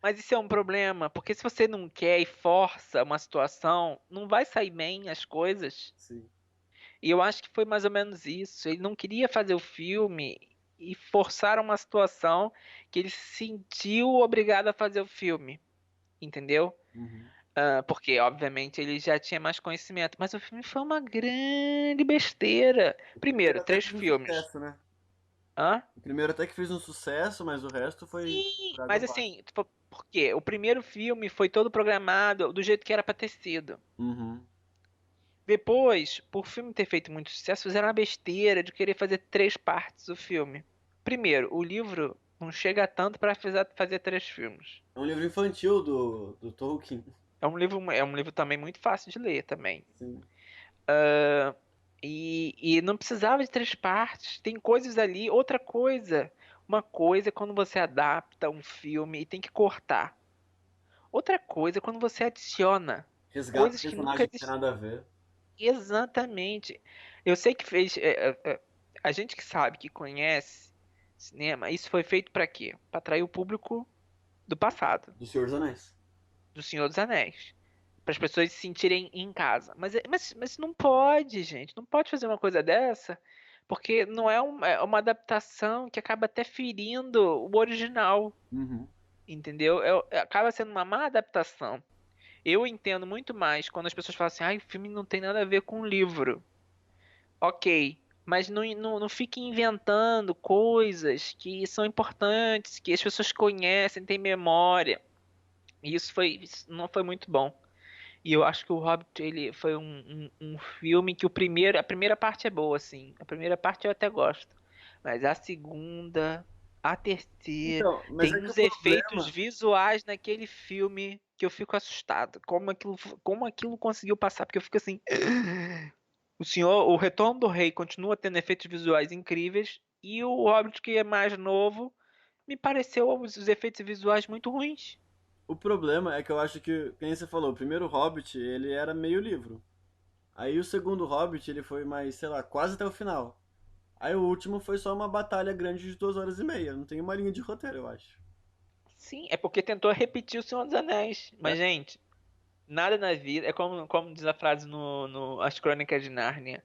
Mas isso é um problema, porque se você não quer e força uma situação, não vai sair bem as coisas. Sim. E eu acho que foi mais ou menos isso. Ele não queria fazer o filme e forçaram uma situação que ele se sentiu obrigado a fazer o filme, entendeu? Uhum. Porque, obviamente, ele já tinha mais conhecimento. Mas o filme foi uma grande besteira. O Primeiro, primeiro até três fez um filmes. sucesso, né? Hã? O primeiro até que fez um sucesso, mas o resto foi Sim, por água mas abaixo. assim, tipo, por quê? O primeiro filme foi todo programado do jeito que era pra ter sido. Uhum. Depois, por filme ter feito muito sucesso, fizeram a besteira de querer fazer três partes do filme. Primeiro, o livro não chega a tanto para fazer três filmes. É um livro infantil do Tolkien. É um livro também muito fácil de ler também. Sim. E não precisava de três partes. Tem coisas ali. Outra coisa. Uma coisa é quando você adapta um filme e tem que cortar. Outra coisa é quando você adiciona Resgata o coisas que nunca personagem que não tem existiram. nada a ver. Exatamente. Eu sei que fez. A gente que sabe, que conhece cinema, isso foi feito para quê? Para atrair o público do passado, Do Senhor dos Anéis. do Senhor dos Anéis. Para as pessoas se sentirem em casa. Mas não pode, gente. Não pode fazer uma coisa dessa, porque não é uma adaptação que acaba até ferindo o original. Uhum. Entendeu? Acaba sendo uma má adaptação. Eu entendo muito mais quando as pessoas falam assim: ah, o filme não tem nada a ver com o livro. Ok, mas não fique inventando coisas que são importantes, que as pessoas conhecem, têm memória. E isso não foi muito bom. E eu acho que o Hobbit ele foi um filme que a primeira parte é boa, assim. A primeira parte eu até gosto. Mas a segunda, a terceira, Então, mas tem é que o uns efeitos problema. visuais naquele filme que eu fico assustado. Como aquilo conseguiu passar? Porque eu fico assim. O Retorno do Rei continua tendo efeitos visuais incríveis e o Hobbit, que é mais novo, me pareceu os efeitos visuais muito ruins. O problema é que eu acho que, como você falou, o primeiro Hobbit, ele era meio livro. Aí o segundo Hobbit, ele foi mais, sei lá, quase até o final. Aí o último foi só uma batalha grande de 2 horas e meia. Não tem uma linha de roteiro, eu acho. Sim, é porque tentou repetir o Senhor dos Anéis. É. Mas, gente, nada na vida. É como diz a frase no As Crônicas de Nárnia: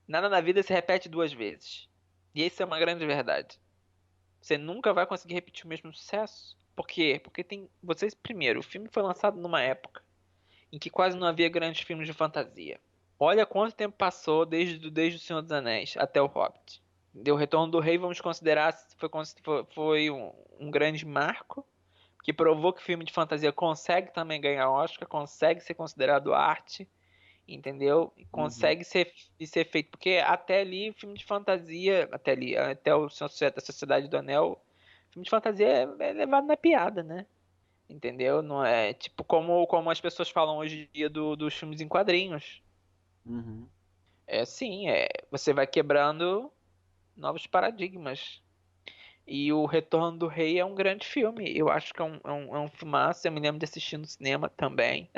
nada na vida se repete duas vezes. E isso é uma grande verdade. Você nunca vai conseguir repetir o mesmo sucesso. Por quê? Porque tem. Vocês, primeiro, o filme foi lançado numa época em que quase não havia grandes filmes de fantasia. Olha quanto tempo passou desde o Senhor dos Anéis até o Hobbit. O Retorno do Rei, vamos considerar, foi um grande marco, que provou que filme de fantasia consegue também ganhar Oscar, consegue ser considerado arte, entendeu? E Uhum. consegue ser feito. Porque até ali, filme de fantasia, até a Sociedade do Anel, filme de fantasia é levado na piada, né? Entendeu? Não é tipo como as pessoas falam hoje em dia dos filmes em quadrinhos. Uhum. É sim, você vai quebrando novos paradigmas. E o Retorno do Rei é um grande filme. Eu acho que é um filmaço. Eu me lembro de assistir no cinema também.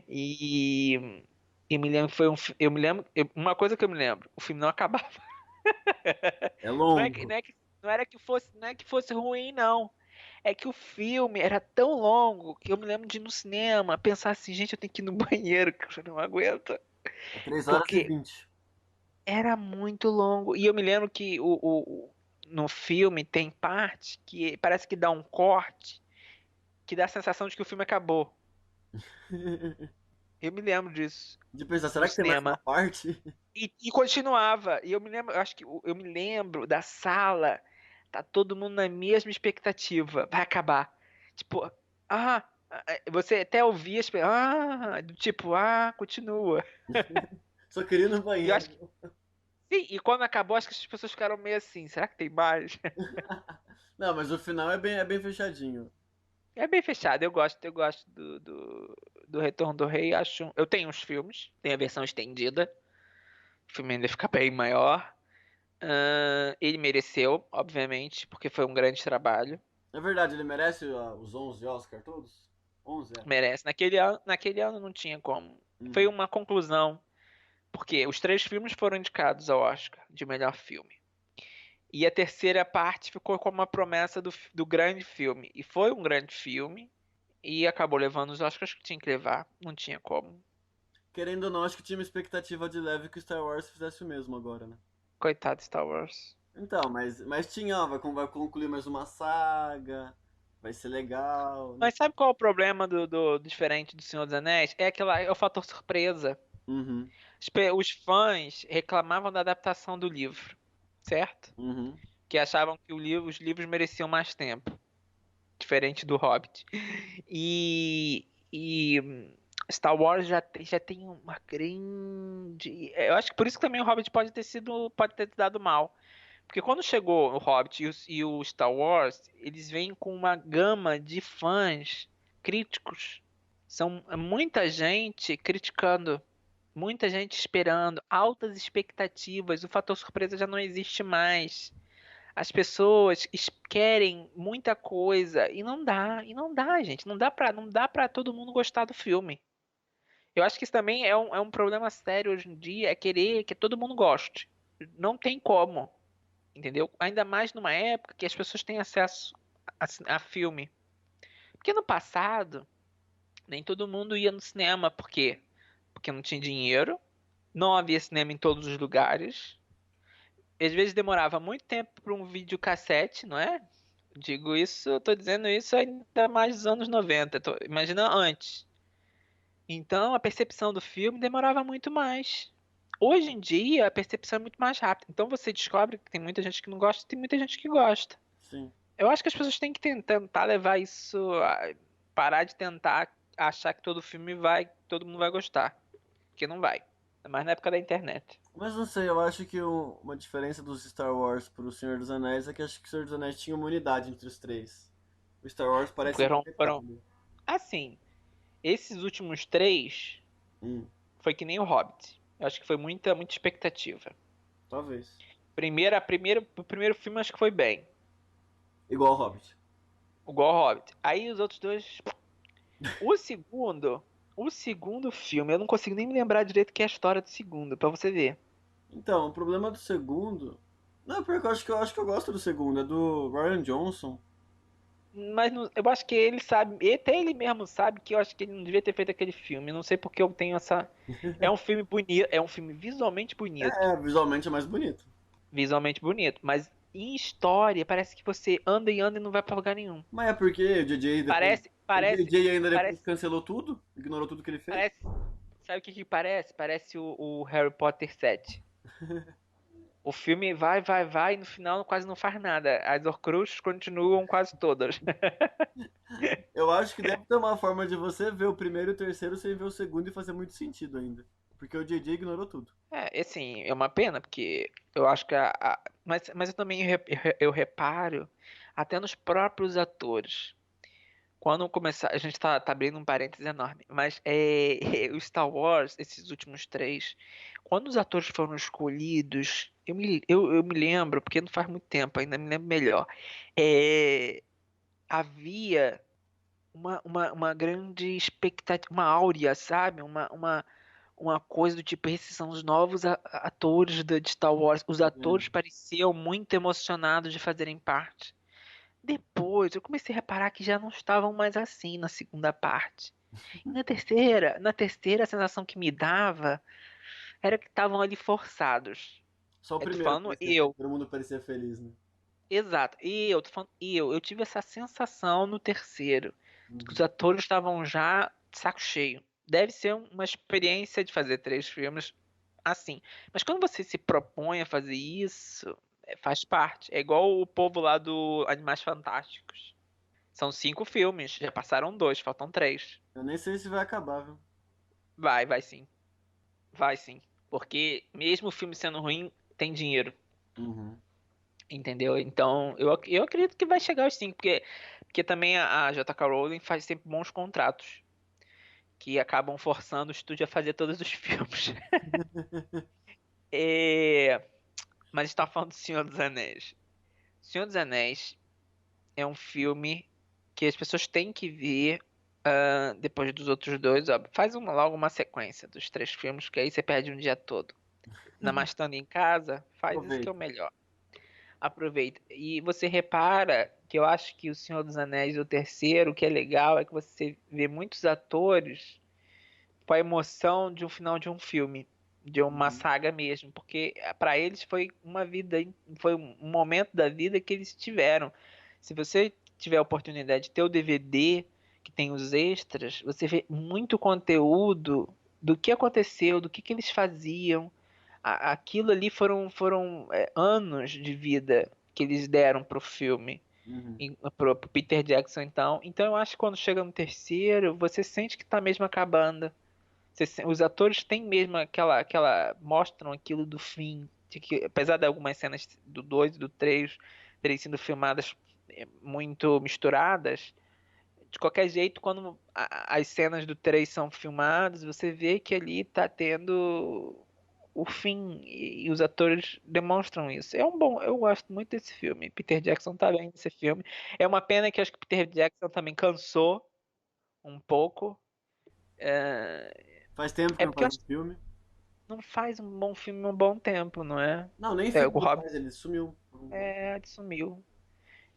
E, e me lembro, eu me lembro, uma coisa que eu me lembro, o filme não acabava. É Não é que, longo. não é que, não é que fosse ruim, não. É que o filme era tão longo que eu me lembro de ir no cinema pensar assim, gente, eu tenho que ir no banheiro, que eu não aguento. É 3 horas e Porque 20. era muito longo. E eu me lembro que no filme tem parte que parece que dá um corte, que dá a sensação de que o filme acabou. Eu me lembro disso De pensar, no será que tem mais uma cinema. parte? E continuava. E eu me lembro, eu acho que eu me lembro da sala. Tá todo mundo na mesma expectativa. Vai acabar. Tipo, ah, você até ouvia do tipo, continua. Só queria ir no E eu acho que banheiro. Sim, e quando acabou, acho que as pessoas ficaram meio assim, será que tem mais? Não, mas o final é bem fechadinho. É bem fechado, eu gosto do Retorno do Rei, eu tenho os filmes, tem a versão estendida, o filme ainda fica bem maior. Ele mereceu, obviamente, porque foi um grande trabalho. É verdade, ele merece os 11 Oscar todos? 11, é. Merece. Naquele ano não tinha como. Foi Uhum. uma conclusão, porque os três filmes foram indicados ao Oscar de melhor filme. E a terceira parte ficou como uma promessa do grande filme. E foi um grande filme. E acabou levando os Oscars que tinha que levar. Não tinha como. Querendo ou não, acho que tinha uma expectativa de leve que o Star Wars fizesse o mesmo agora, né? Coitado de Star Wars. Então, mas tinha, ó, vai concluir mais uma saga, vai ser legal, né? Mas sabe qual é o problema do diferente do Senhor dos Anéis? É o fator surpresa. Uhum, Os fãs reclamavam da adaptação do livro, certo? uhum. Que achavam que os livros mereciam mais tempo, diferente do Hobbit. E Star Wars já tem uma grande. Eu acho que por isso que também o Hobbit pode ter dado mal. Porque quando chegou o Hobbit e o Star Wars, eles vêm com uma gama de fãs críticos. São muita gente criticando, muita gente esperando, altas expectativas. O fator surpresa já não existe mais. As pessoas querem muita coisa e não dá, gente. Não dá para todo mundo gostar do filme. Eu acho que isso também é um problema sério hoje em dia, é querer que todo mundo goste. Não tem como, entendeu? Ainda mais numa época que as pessoas têm acesso a filme. Porque no passado, nem todo mundo ia no cinema, por quê? Porque não tinha dinheiro, não havia cinema em todos os lugares. Às vezes demorava muito tempo para um videocassete, não é? Digo isso, eu tô dizendo isso ainda mais dos anos 90. Imagina antes. Então a percepção do filme demorava muito mais. Hoje em dia a percepção é muito mais rápida. Então você descobre que tem muita gente que não gosta, e tem muita gente que gosta. Sim. Eu acho que as pessoas têm que tentar levar isso, parar de tentar achar que todo filme todo mundo vai gostar, porque não vai. Ainda mais na época da internet. Mas não sei, eu acho que uma diferença dos Star Wars pro Senhor dos Anéis é que acho que o Senhor dos Anéis tinha uma unidade entre os três. O Star Wars parece Foram encapetado. assim. Esses últimos três Hum, foi que nem o Hobbit. Eu acho que foi muita expectativa. talvez. O primeiro filme acho que foi bem, Igual o Hobbit. igual o Hobbit. Aí os outros dois. O segundo, o segundo filme, eu não consigo nem me lembrar direito que é a história do segundo, pra você ver. Então, o problema do segundo. Não, porque eu acho que eu gosto do segundo, é do Ryan Johnson. Mas eu acho que ele sabe, e até ele mesmo sabe que eu acho que ele não devia ter feito aquele filme. Não sei porque eu tenho essa. É um filme bonito, é um filme visualmente bonito. Visualmente é mais bonito. Visualmente bonito, mas em história parece que você anda e anda e não vai pra lugar nenhum. Mas é porque o JJ depois. Parece, O parece, JJ ainda depois parece, cancelou tudo, ignorou tudo que ele fez. parece. Sabe o que que parece? Parece o Harry Potter 7. O filme vai e no final quase não faz nada. As Horcruxes continuam quase todas. Eu acho que deve ter uma forma de você ver o primeiro e o terceiro sem ver o segundo e fazer muito sentido ainda. Porque o JJ ignorou tudo. Assim, é uma pena, porque eu acho que mas eu também eu reparo até nos próprios atores. Quando começar, a gente tá abrindo um parênteses enorme, mas o Star Wars, esses últimos três, quando os atores foram escolhidos, eu me lembro, porque não faz muito tempo, ainda me lembro melhor, havia uma grande expectativa, uma áurea, sabe? Uma coisa do tipo, esses são os novos atores de Star Wars. Os atores É. pareciam muito emocionados de fazerem parte. Depois eu comecei a reparar que já não estavam mais assim na segunda parte. E na terceira a sensação que me dava era que estavam ali forçados. Só o Eu tô primeiro falando parecia, eu, todo mundo parecia feliz, né? exato. Eu tô falando eu tive essa sensação no terceiro, de que os Uhum. atores estavam já de saco cheio. Deve ser uma experiência de fazer três filmes assim. Mas quando você se propõe a fazer isso, faz parte. É igual o povo lá do Animais Fantásticos. São cinco filmes, já passaram dois, faltam três. Eu nem sei se vai acabar, viu? Vai sim. Vai sim. Porque mesmo o filme sendo ruim, tem dinheiro, Uhum. entendeu? Então, eu acredito que vai chegar aos 5, porque também a J.K. Rowling faz sempre bons contratos, que acabam forçando o estúdio a fazer todos os filmes. É, mas está falando do Senhor dos Anéis. Senhor dos Anéis é um filme que as pessoas têm que ver depois dos outros dois. Ó. Faz logo uma sequência dos 3 filmes, que aí você perde um dia todo. Ainda mais estando em casa, faz isso que é o Aproveita. melhor. Aproveita. E você repara que eu acho que O Senhor dos Anéis, o terceiro, o que é legal é que você vê muitos atores com a emoção de um final de um filme, de uma Uhum. saga mesmo, porque para eles foi uma vida, foi um momento da vida que eles tiveram. Se você tiver a oportunidade de ter o DVD que tem os extras, você vê muito conteúdo do que aconteceu, do que eles faziam. Aquilo ali foram anos de vida que eles deram pro filme. Uhum. Pro Peter Jackson, então eu acho que quando chega no terceiro, você sente que tá mesmo acabando. Os atores têm mesmo mostram aquilo do fim, de que, apesar de algumas cenas do 2 e do 3 terem sido filmadas muito misturadas, de qualquer jeito, quando as cenas do 3 são filmadas, você vê que ali tá tendo o fim e os atores demonstram isso. Eu gosto muito desse filme. Peter Jackson tá bem nesse filme. É uma pena que acho que Peter Jackson também cansou um pouco. Faz tempo que É não porque eu faz acho um filme. não faz um bom filme há um bom tempo, não é? Não, nem É, o filme ele Hobbit faz, ele sumiu por um bom tempo. sumiu.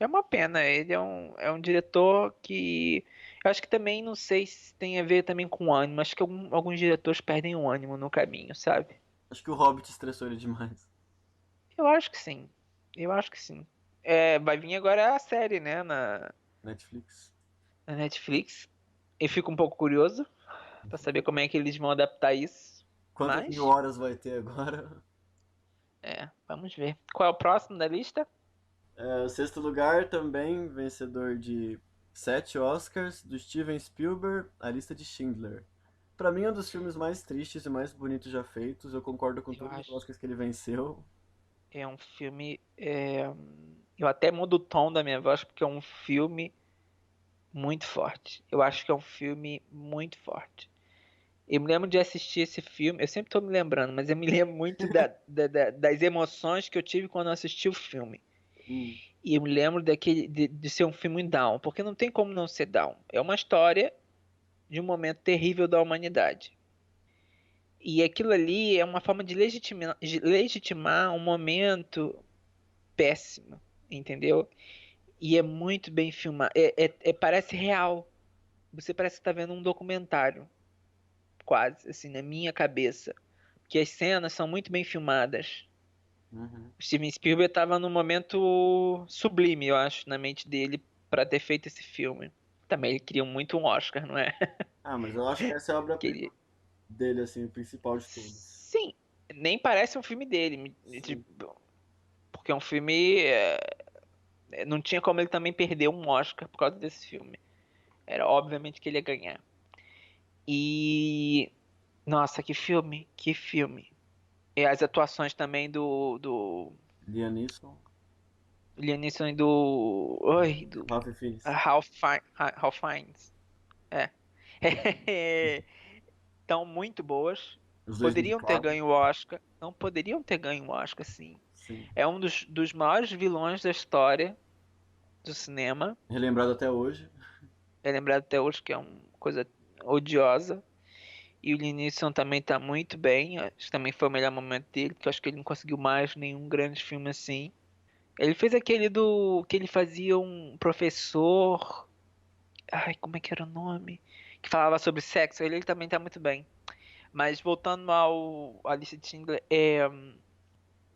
É uma pena, ele é um diretor que. Eu acho que também não sei se tem a ver também com ânimo. Acho que alguns diretores perdem o ânimo no caminho, sabe? Acho que o Hobbit estressou ele demais. Eu acho que sim. Eu acho que sim. É, vai vir agora a série, né, Netflix. na Netflix. Eu fico um pouco curioso pra saber como é que eles vão adaptar isso. Quantas mil Mas, horas vai ter agora? vamos ver. Qual é o próximo da lista? É, o sexto lugar também, vencedor de 7 Oscars, do Steven Spielberg, A Lista de Schindler. Pra mim, é um dos filmes mais tristes e mais bonitos já feitos. Eu concordo com Eu todos os acho. Oscars que ele venceu. É um filme. Eu até mudo o tom da minha voz porque é um filme muito forte. Eu acho que é um filme muito forte. Eu me lembro de assistir esse filme, eu sempre tô me lembrando, mas eu me lembro muito das emoções que eu tive quando eu assisti o filme. Hum. E eu me lembro de ser um filme down, porque não tem como não ser down. É uma história de um momento terrível da humanidade. E aquilo ali é uma forma de legitimar um momento péssimo, entendeu? E é muito bem filmado. Parece real. Você parece que está vendo um documentário, quase, assim, na minha cabeça. Porque as cenas são muito bem filmadas. Uhum. O Steven Spielberg estava num momento sublime, eu acho, na mente dele para ter feito esse filme. Também ele queria muito um Oscar, não é? Ah, mas eu acho que essa é a obra-prima Queria... dele, assim, o principal de todos. Sim, nem parece um filme dele, Sim. tipo, porque é um filme. Não tinha como ele também perder um Oscar por causa desse filme. Era obviamente que ele ia ganhar. E. Nossa, que filme! Que filme! E as atuações também do Liam Neeson, Liam Neeson e do. Oi, do Ralph Fiennes. Ralph Fiennes. É. Estão muito boas. Os dois Poderiam ter indicados. ganho o Oscar. Não poderiam ter ganho o Oscar, sim. Sim. É um dos maiores vilões da história do cinema. Relembrado até hoje. É lembrado até hoje que é uma coisa odiosa. E o Liam Neeson também tá muito bem. Acho que também foi o melhor momento dele, porque eu acho que ele não conseguiu mais nenhum grande filme assim. Ele fez aquele do que ele fazia um professor. Ai, como é que era o nome? Que falava sobre sexo. Ele também tá muito bem. Mas voltando ao a lista de Schindler,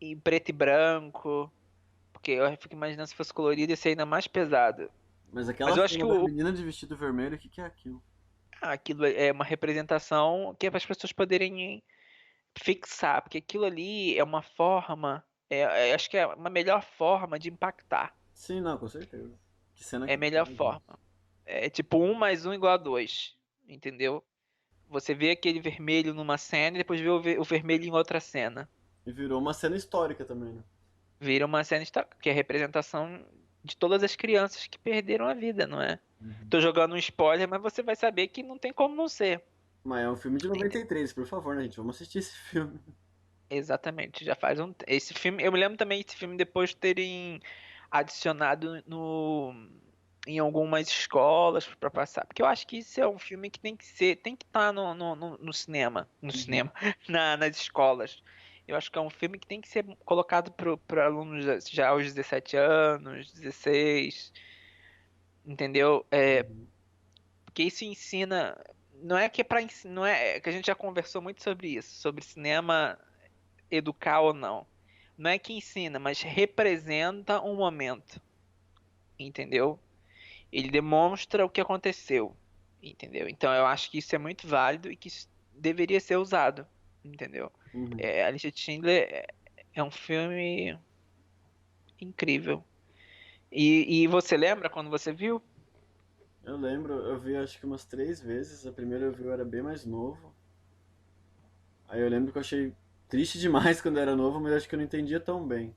em preto e branco, porque eu fico imaginando se fosse colorido ia ser ainda mais pesado. Mas Mas aquela eu acho que cena da menina de vestido vermelho, o que que é aquilo? aquilo é uma representação que é para as pessoas poderem fixar, porque aquilo ali é uma forma, acho que é uma melhor forma de impactar. Sim, não, com certeza. Que cena É a que melhor pega. forma. É tipo 1 mais 1 igual a 2, entendeu? Você vê aquele vermelho numa cena e depois vê o vermelho em outra cena. E virou uma cena histórica também, né? Vira uma cena histórica, que é a representação de todas as crianças que perderam a vida, não é? Uhum. Tô jogando um spoiler, mas você vai saber que não tem como não ser. Mas é um filme de Entende? 93, por favor, né, gente? Vamos assistir esse filme. Exatamente, já faz um. Esse filme, eu me lembro também desse filme depois de terem adicionado no em algumas escolas para passar, porque eu acho que isso é um filme que tem que estar no cinema, no Uhum. cinema, nas escolas. Eu acho que é um filme que tem que ser colocado para alunos já aos 17 anos, 16, entendeu? Uhum. Porque isso ensina, não é que é para não é que a gente já conversou muito sobre isso, sobre cinema educar ou não. Não é que ensina, mas representa um momento, entendeu? Ele demonstra o que aconteceu, entendeu? Então eu acho que isso é muito válido e que isso deveria ser usado, entendeu? Uhum. A Lista de Schindler é um filme incrível. E você lembra quando você viu? Eu lembro, eu vi acho que umas 3 vezes. A primeira eu vi eu era bem mais novo. Aí eu lembro que eu achei triste demais quando eu era novo, mas acho que eu não entendia tão bem.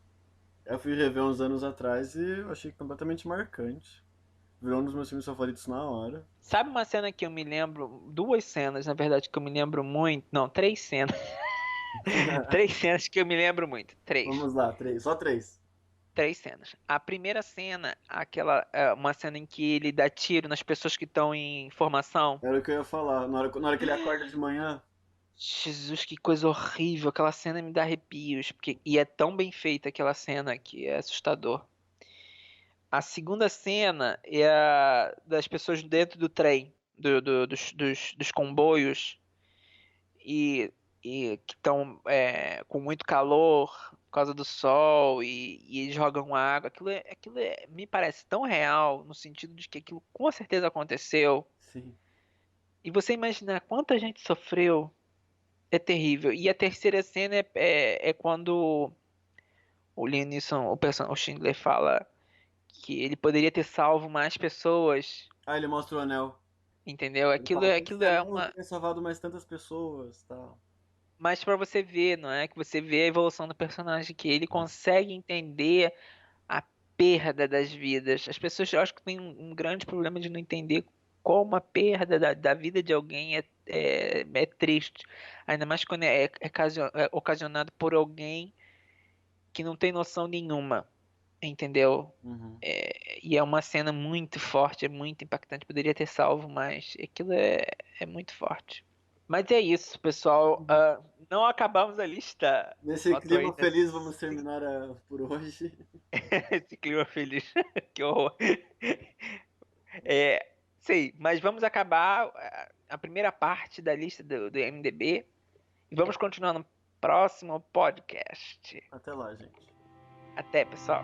Eu fui rever uns anos atrás e eu achei completamente marcante. Virou um dos meus filmes favoritos na hora. Sabe uma cena que eu me lembro, duas cenas, na verdade, que eu me lembro muito, não, três cenas, três cenas que eu me lembro muito, três. Vamos lá, três, só três. Três cenas. A primeira cena, uma cena em que ele dá tiro nas pessoas que estão em formação. Era o que eu ia falar. Na hora que ele acorda de manhã, Jesus, que coisa horrível. Aquela cena me dá arrepios. E é tão bem feita aquela cena que é assustador. A segunda cena é a das pessoas dentro do trem, dos comboios, e, e que estão com muito calor por causa do sol e eles jogam água. Me parece tão real no sentido de que aquilo com certeza aconteceu. sim. E você imaginar quanta gente sofreu é terrível. E a terceira cena é quando o Liam Neeson, o Schindler fala que ele poderia ter salvo mais pessoas, Aí ele mostra o anel. entendeu? Ele fala, com Aquilo esse é anel eu uma. teria salvado mais tantas pessoas, tal. Mas pra você ver, não é? Que você vê a evolução do personagem, que ele consegue entender a perda das vidas. As pessoas, eu acho que têm um grande problema de não entender como a perda da vida de alguém é triste. Ainda mais quando é ocasionado por alguém que não tem noção nenhuma, entendeu? Uhum. E é uma cena muito forte, é muito impactante. Poderia ter salvo, mas aquilo é muito forte. Mas é isso, pessoal. Não acabamos a lista. Nesse Faltou clima ainda feliz, vamos terminar por hoje. esse clima feliz. Que horror. É, sei, mas vamos acabar a primeira parte da lista do IMDb e vamos continuar no próximo podcast. Até lá, gente. Até, pessoal.